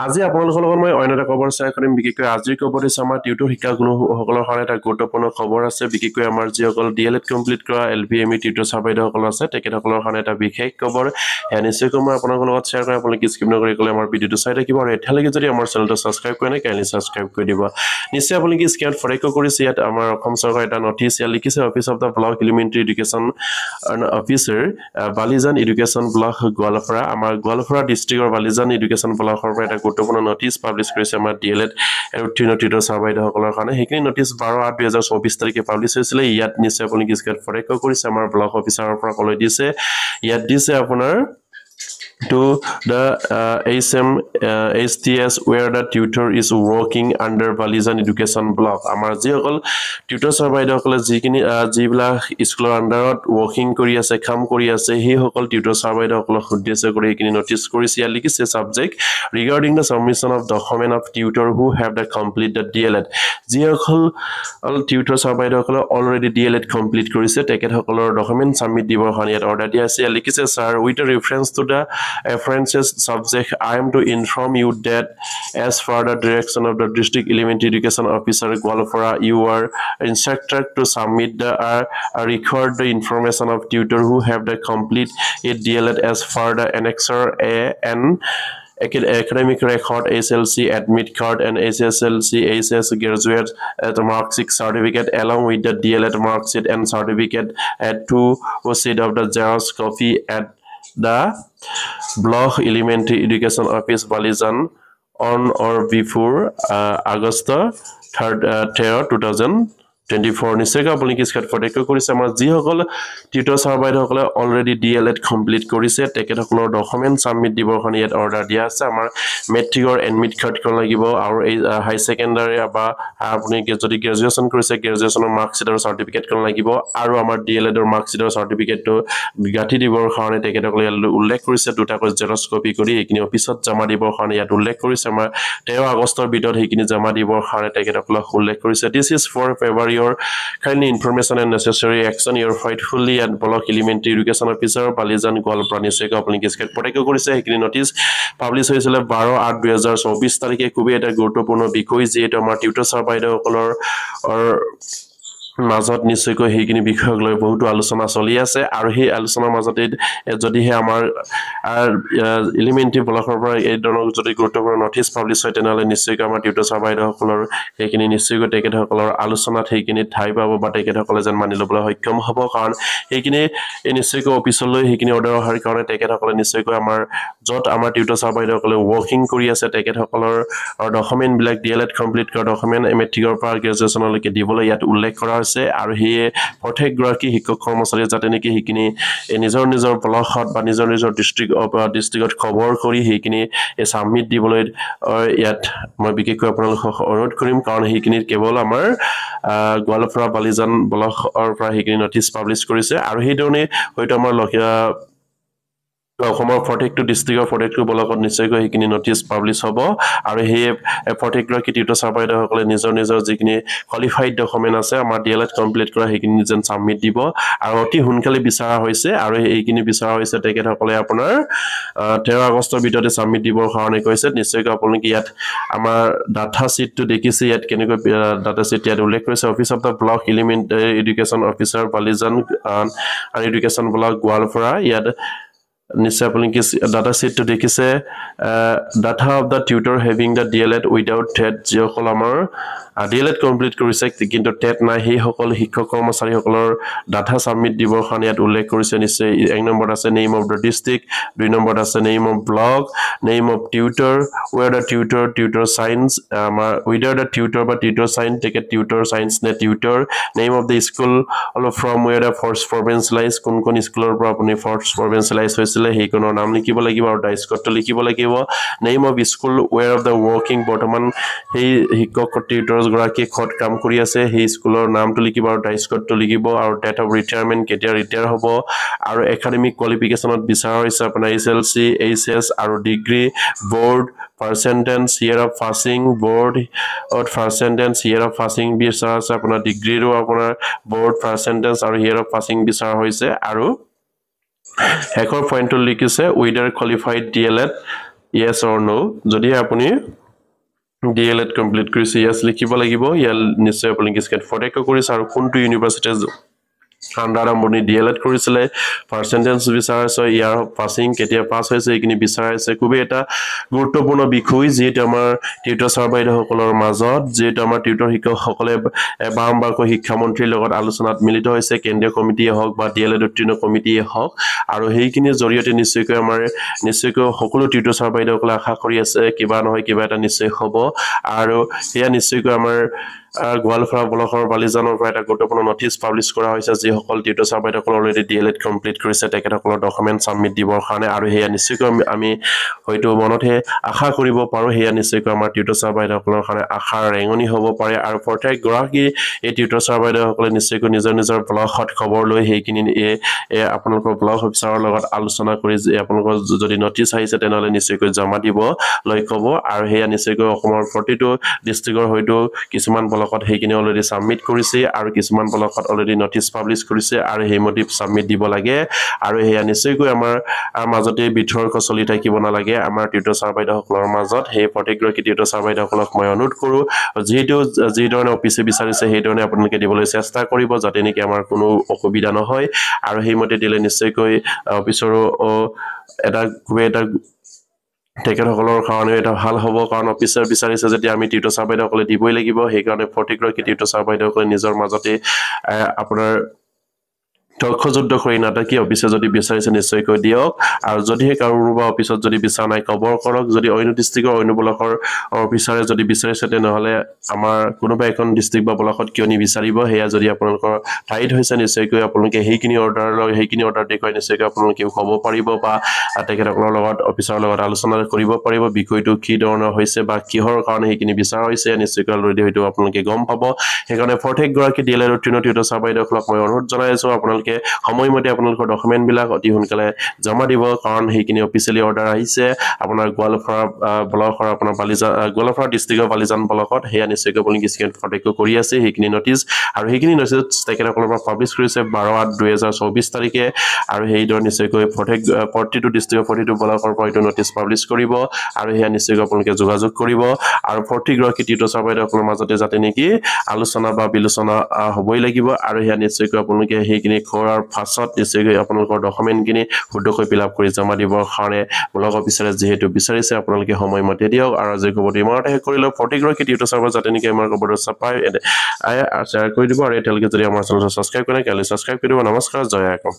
আজি আপোনালোকৰ লগত মই অন্য এটা খবৰ শ্বেয়াৰ কৰিম বিশেষকৈ আজিৰ খবৰ হৈছে আমাৰ টিউটৰ শিক্ষাগুৰুসকলৰ কাৰণে এটা গুৰুত্বপূৰ্ণ খবৰ আছে বিশেষকৈ আমাৰ যিসকল DLED কমপ্লিট কৰা LVME টিউটৰ ছাৰ-বাইদেউসকল আছে তেখেতসকলৰ কাৰণে এটা বিশেষ খবৰ নিশ্চয়কৈ মই আপোনালোকৰ লগত শ্বেয়াৰ কৰিম আপোনালোকে স্কিপ নকৰি গ'লে আমাৰ ভিডিঅ'টো চাই থাকিব আৰু এতিয়ালৈকে যদি আমাৰ চেনেলটো ছাবস্ক্ৰাইব কৰা নাই কাইণ্ডলি ছাবস্ক্ৰাইব কৰি দিব নিশ্চয় আপোনালোকে স্ক্ৰীনত ফটো কৰিছে ইয়াত আমাৰ অসম চৰকাৰৰ এটা নটিচ ইয়াত লিখিছে office of the block elementary education officer Balijan education block Goalpara আমাৰ গোৱালপাৰা ডিষ্ট্ৰিক্টৰ বালিজান এডুকেশ্যন ব্লকৰ পৰা এটা গুৰুত্বপূৰ্ণ নটিচ পাব্লিছ কৰিছে আমাৰ DLED উত্তীৰ্ণ টিউটৰ ছাৰ-বাইদেউসকলৰ কাৰণে সেইখিনি নটিচ 12/8/2024 তাৰিখে পাব্লিছ হৈছিলে ইয়াত নিশ্চয় আপোনালোকে স্ক্ৰীনত ফটো কৰিছে আমাৰ ব্লক অফিচাৰৰ পৰা কলৈ দিছে ইয়াত দিছে আপোনাৰ to the HTS where the tutor is working under Balizan Education Block. Amar jihokol tutor ছাৰ-বাইদেউসকলে যিবিলাক স্কুলৰ আন্ডাৰত working কৰি আছে কাম কৰি আছে হে হকল tutor ছাৰ-বাইদেউসকলক উদ্দেশ্য কৰি এইখিনি নটিচ কৰিছে ইয়াত লিখিছে subject regarding the submission of document of tutor who have the complete the DLED যিসকল tutor ছাৰ-বাইদেউসকলে already DLED complete কৰিছে তেখেতসকলৰ ডকুমেন্ট সাবমিট দিবৰ কাৰণে ইয়াত অৰ্ডাৰ দিয়া আছে ইয়াত লিখিছে sir with a reference to the references subject I am to inform you that as per the direction of the district elementary education officer Gwalpara you are instructed to submit the record the information of tutor who have the complete DLED as per the annexure A and academic record SLC admit card and SSLC HS graduate at mark 6 certificate along with the DLED mark sheet and certificate at 2 sheet of the Xerox copy at the Block Elementary Education Office Balizan on or before August 3rd 2024 নিশ্চয় আপোনালোকে স্ক্ৰীনত photo কৰিছে আমাৰ যিসকল tutor ছাৰ-বাইদেউসকলে already DLED complete কৰিছে তেখেতসকলৰ document submit দিবৰ কাৰণে ইয়াত অৰ্ডাৰ দিয়া আছে আমাৰ মেট্ৰিকৰ এডমিট কাৰ্ড খন লাগিব আৰু এই হাই সেকেন্ডাৰী বা আপুনি যদি গ্ৰেজুৱেচন কৰিছে গ্ৰেজুৱেচনৰ মাৰ্কশ্বিট আৰু সাৰ্টিফিকেট খন লাগিব আৰু আমাৰ DLED ৰ মাৰ্কশ্বিট আৰু সাৰ্টিফিকেটটো গাঁঠি দিবৰ কাৰণে তেখেতসকলে উল্লেখ কৰিছে দুটাকৈ জেৰক্স কপি কৰি এইখিনি অফিচত জমা দিবৰ কাৰণে ইয়াত উল্লেখ কৰিছে আমাৰ 13 আগষ্টৰ ভিতৰত এইখিনি জমা দিবৰ কাৰণে তেখেতসকলক উল্লেখ কৰিছে this is for February your kindly information and necessary action your faithfully at Block Elementary Education Officer Balizan Gwalpara নিশ্চয়কৈ আপোনালোকে স্ক্ৰীনত ফটো কৰিছে এইখিনি নটিচ পাব্লিছ হৈছিল 12/8/2024 তাৰিখে খুব এটা গুৰুত্বপূৰ্ণ বিষয় যেটো আমাৰ টিউটৰ ছাৰ-বাইদেউসকলৰ মাজত নিশ্চয়কৈ সেইখিনি বিষয়ক লৈ বহুতো আলোচনা চলি আছে আৰু সেই আলোচনাৰ মাজতে যদিহে আমাৰ এলিমেণ্টাৰী ব্লকৰ পৰা এই ধৰণৰ যদি গুৰুত্বপূৰ্ণ নটিচ পাব্লিছ হয় তেনেহলে নিশ্চয়কৈ আমাৰ টিউটৰ ছাৰ-বাইদেউসকলৰ সেইখিনি নিশ্চয়কৈ তেখেতসকলৰ আলোচনাত সেইখিনি ঠাই পাব বা তেখেতসকলে যেন মানি ল'বলৈ সক্ষম হ'ব কাৰণ সেইখিনি নিশ্চয়কৈ অফিচলৈ সেইখিনি অৰ্ডাৰ অহাৰ কাৰণে তেখেতসকলে নিশ্চয়কৈ আমাৰ যত আমাৰ টিউটৰ ছাৰ-বাইদেউসকলে ৱৰ্কিং কৰি আছে তেখেতসকলৰ ডকুমেন্ট বিলাক DLED কমপ্লিট কৰা ডকুমেন্ট মেট্ৰিকৰ পৰা গ্ৰেজুৱেচনলৈকে দিবলৈ ইয়াত উল্লেখ কৰা আৰু হে প্ৰত্যেক গৰাকী শিক্ষক কৰ্মচাৰী যাতে নেকি হিকিনি নিজৰ নিজৰ ব্লকত বা নিজৰ নিজৰ ডিস্ট্ৰিক্টত খবৰ কৰি হিকিনি সাবমিট দিবলৈ ইয়াত মই বিশেষকৈ আপোনালোকক অনুৰোধ কৰিম কাৰণ হিকিনি কেৱল আমাৰ গোৱালপাৰা বালিজান ব্লকৰ পৰা হিকিনি নটিচ পাব্লিছ কৰিছে আৰু সেই ধৰণে হয়তো আমাৰ অসমৰ প্ৰত্যেকটো ডিস্ট্ৰিক্টৰ প্ৰত্যেকটো ব্লকত নিশ্চয়কৈ সেইখিনি নটিচ পাব্লিছ হ'ব আৰু সেই প্ৰত্যেকগৰাকী টিউটৰ ছাৰ-বাইদেউসকলে নিজৰ নিজৰ যিখিনি কোৱালিফাইড ডকুমেন্ট আছে আমাৰ DLED কমপ্লিট কৰা সেইখিনি যেন সাবমিট দিব আৰু অতি সোনকালে বিচাৰা হৈছে আৰু এইখিনি বিচাৰা হৈছে তেখেতসকলে আপোনাৰ 13 আগষ্টৰ ভিতৰতে সাবমিট দিবৰ কাৰণে কৈছে নিশ্চয়কৈ আপোনালোকে ইয়াত আমাৰ ডাটা শীটটো দেখিছে ইয়াত কেনেকৈ ডাটা শীট ইয়াত উল্লেখ কৰিছে office of the block elementary education officer Balijan আৰু এডুকেশ্যন ব্লক গোৱালপাৰা ইয়াত নিশ্চয় আপোনালোকে ডাটা শীটটো দেখিছে data off the tutor having the DLED without TET যিসকল আমাৰ DLED কমপ্লিট কৰিছে কিন্তু টেট নাই সেই সকল শিক্ষক কৰ্মচাৰীসকলৰ ডাটা সাবমিট দিবৰ কাৰণে ইয়াত উল্লেখ কৰিছে নিশ্চয় এক নম্বৰত আছে নেম অফ দ্য ডিস্ট্ৰিক্ট দুই নম্বৰত আছে name of block name of tutor where the tutor signs আমাৰ উইদাউট দ্য টিউটৰ বা টিউটৰ সাইন টেকেট টিউটৰ সাইন্স নে tutor name of the school from where the first provincialise কোন স্কুলৰ পৰা আপুনি ফাৰ্ষ্ট প্ৰভিন্সিয়েলাইজ হৈছিলে সেইখনৰ নাম লিখিব লাগিব আৰু ডাইচ কোডটো লিখিব লাগিব name of school where of the working বৰ্তমান সেই শিক্ষক টিউটৰ গৰাকী খত কাম কৰি আছে সেই স্কুলৰ নামটো লিখিব আৰু ডাইচ কোডটো লিখিব আৰু ডেট অফ ৰিটায়াৰমেন্ট কেতিয়া ৰিটায়াৰ হ'ব আৰু একাডেমিক কোৱালিফিকেশনত বিচাৰা হৈছে আপোনাৰ SLC HS আৰু degree board percentage year of passing board or percentage year of passing বিচাৰা আছে আপোনাৰ ডিগ্ৰীৰো আপোনাৰ board percentage আৰু year of passing বিচাৰা হৈছে আৰু হেকৰ পইণ্টটো লিখিছে weeder qualified DLED yes or no যদি আপুনি DLED কমপ্লিট কৰিছে yes লিখিব লাগিব ইয়াৰ নিশ্চয় আপুনি স্ক্ৰীন ফটো কৰিছে আৰু কোনটো ইউনিভাৰ্সিটি আন্ডাৰ আমনি DLED কৰিছিলে পাৰ্সেন্টেজ বিচাৰিছে ইয়াৰ পাসিং কেতিয়া পাস হৈছে এইখিনি বিচাৰিছে খুবই এটা গুৰুত্বপূৰ্ণ বিষয় যেটো আমাৰ টিউটৰ সাৰ্ভাইডসকলৰ মাজত যেটো আমাৰ টিউটৰ শিক্ষকসকলে বাৰম্বাৰকৈ শিক্ষা মন্ত্ৰীৰ লগত আলোচনাত মিলিত হৈছে কেন্দ্ৰীয় কমিটিয়ে হওক বা DLED উত্তীৰ্ণ কমিটিয়ে হওক আৰু সেইখিনিৰ জৰিয়তে নিশ্চয়কৈ সকলো টিউটৰ সাৰ্ভাইডসকলে আশা কৰি আছে কিবা নহয় কিবা এটা নিশ্চয় হ'ব আৰু এয়া নিশ্চয়কৈ আমাৰ গোৱালপাৰা ব্লকৰ বালিজানৰ পৰা এটা গুৰুত্বপূৰ্ণ নটিচ পাবলিছ কৰা হৈছে যে সকল টিউটৰ সাৰ্ভাইডসকল অলৰেডি DLED কমপ্লিট কৰিছে তেখেতসকলৰ ডকুমেন্ট সাবমিট দিবৰ কাৰণে আৰু হেয়া নিশ্চয়কৈ আমি হয়তো মনতে আশা কৰিব পাৰো হেয়া নিশ্চয়কৈ আমাৰ টিউটৰ সাৰ্ভাইডসকলৰ কাৰণে আশাৰ ৰেঙনি হ'ব পাৰে আৰু প্ৰত্যেক গৰাকী এই টিউটৰ সাৰ্ভাইডসকলে নিশ্চয়কৈ নিজৰ ব্লকত খবৰ লৈ হেইখিনি আপোনালোকৰ ব্লক অফিচাৰৰ লগত আলোচনা কৰি যে আপোনালোকৰ যদি নটিচ আহিছে তেনেহলে নিশ্চয়কৈ জমা দিব লৈ ক'ব আৰু হেয়া নিশ্চয়কৈ অসমৰ প্ৰতিটো ডিস্ট্ৰিক্টৰ হয়তো কিছুমান ব্লকত হেইখিনি অলৰেডি সাবমিট কৰিছে আৰু কিছুমান ব্লকত অলৰেডি নটিচ পাবলিছ কৰিছে আৰু হেইমতি সাবমিট দিব লাগে আৰু হেয়া নিশ্চয়কৈ আমাৰ মাজতে বিতৰ্ক চলি থাকিব নালাগে আমাৰ টিউটৰ সাৰ্ভাইডসকলৰ মাজত হেই প্ৰতিগৰাকী টিউটৰ সাৰ্ভাইডসকলক মই অনুৰোধ কৰো যেহেতু যি ধৰণে অফিচে বিচাৰিছে সেই ধৰণে আপোনালোকে দিবলৈ চেষ্টা কৰিব যাতে নেকি আমাৰ কোনো অসুবিধা নহয় আৰু হেইমতে দিলে নিশ্চয়কৈ অফিচৰো এটা খুবই এটা তেখেতসকলৰ কাৰণে এটা ভাল হ'ব কাৰণ অফিচাৰ বিচাৰিছে যেতিয়া আমি টিউটৰ সাৰ্ভাইডসকলে দিবই লাগিব সেই কাৰণে প্ৰতিগৰাকী টিউটৰ সাৰ্ভাইডসকলে নিজৰ মাজতে আপোনাৰ তক্ষ যুদ্ধ কৰি নাথাকি অফিচে যদি বিচাৰিছে নিশ্চয়কৈ দিয়ক আৰু যদিহে কাৰোবা অফিচত যদি বিচাৰ নাই খবৰ কৰক যদি অন্য ডিস্ট্ৰিক্টৰ অন্য ব্লকৰ অফিচাৰে যদি বিচাৰিছে তেনেহলে আমাৰ কোনোবা এখন ডিস্ট্ৰিক্ট বা ব্লকত কিয় নিবিচাৰিব হেয়া যদি আপোনালোকৰ ঠাইত হৈছে নিশ্চয়কৈ আপোনালোকে হেইখিনি অৰ্ডাৰ দেখুৱাই নিশ্চয়কৈ আপোনালোকে হ'ব পাৰিব বা তেখেতসকলৰ লগত অফিচাৰৰ লগত আলোচনা কৰিব পাৰিব বিষয়টো কি ধৰণৰ হৈছে বা কিহৰ কাৰণে হেইখিনি বিচাৰ হৈছে নিশ্চয়কৈ অলৰেডি হয়তো আপোনালোকে গম পাব সেইকাৰণে প্ৰত্যেক গৰাকী DLED উত্তীৰ্ণ টিউটৰ সাৰ্ভাইডসকলক মই অনুৰোধ জনাইছো আপোনালোকে সময়মতে আপোনালোকৰ ডকুমেন্ট বিলাক অতি সোনকালে জমা দিব কাৰণ হেইখিনি অফিচিয়েলি অৰ্ডাৰ আহিছে আপোনাৰ গোৱালপাৰা ব্লকৰ আপোনাৰ গোৱালপাৰা ডিস্ট্ৰিক্টৰ বালিজান ব্লকত হেয়া নিশ্চয়কৈ আপোনালোকে স্ক্ৰীন ফটো কৰি আছে হেইখিনি নটিচ আৰু হেইখিনি নটিচ তেখেতসকলৰ পৰা পাবলিছ কৰিছে 12/8/2024 তাৰিখে আৰু হেই ধৰণে নিশ্চয়কৈ প্ৰতিটো ডিস্ট্ৰিক্টৰ প্ৰতিটো ব্লকৰ পৰা এইটো নটিচ পাবলিছ কৰিব আৰু হেয়া নিশ্চয়কৈ আপোনালোকে যোগাযোগ কৰিব আৰু প্ৰতিগৰাকী টিউটৰ সাৰ্ভাইডসকলৰ মাজতে যাতে নেকি আলোচনা বা বিলোচনা হ'বই লাগিব আৰু হেয়া নিশ্চয়কৈ আপোনালোকে হেইখিনি কৰাৰ পাছত নিশ্চয়কৈ আপোনালোকৰ ডকুমেন্টখিনি শুদ্ধকৈ ফিল আপ কৰি জমা দিবৰ কাৰণে ব্লক অফিচাৰে যেহেতু বিচাৰিছে আপোনালোকে সময়মতে দিয়ক আৰু আজি খবৰটো ইমানতে কৰিলে প্ৰতিগৰাকী টিউটৰ সাৰ্ভাৰ যাতে নেকি আমাৰ খবৰটো চাপাই শ্বেয়াৰ কৰি দিব আৰু এতিয়ালৈকে যদি আমাৰ চেনেলটো ছাবস্ক্ৰাইব কৰে কাইলৈ ছাবস্ক্ৰাইব কৰিব নমস্কাৰ জয় আইকম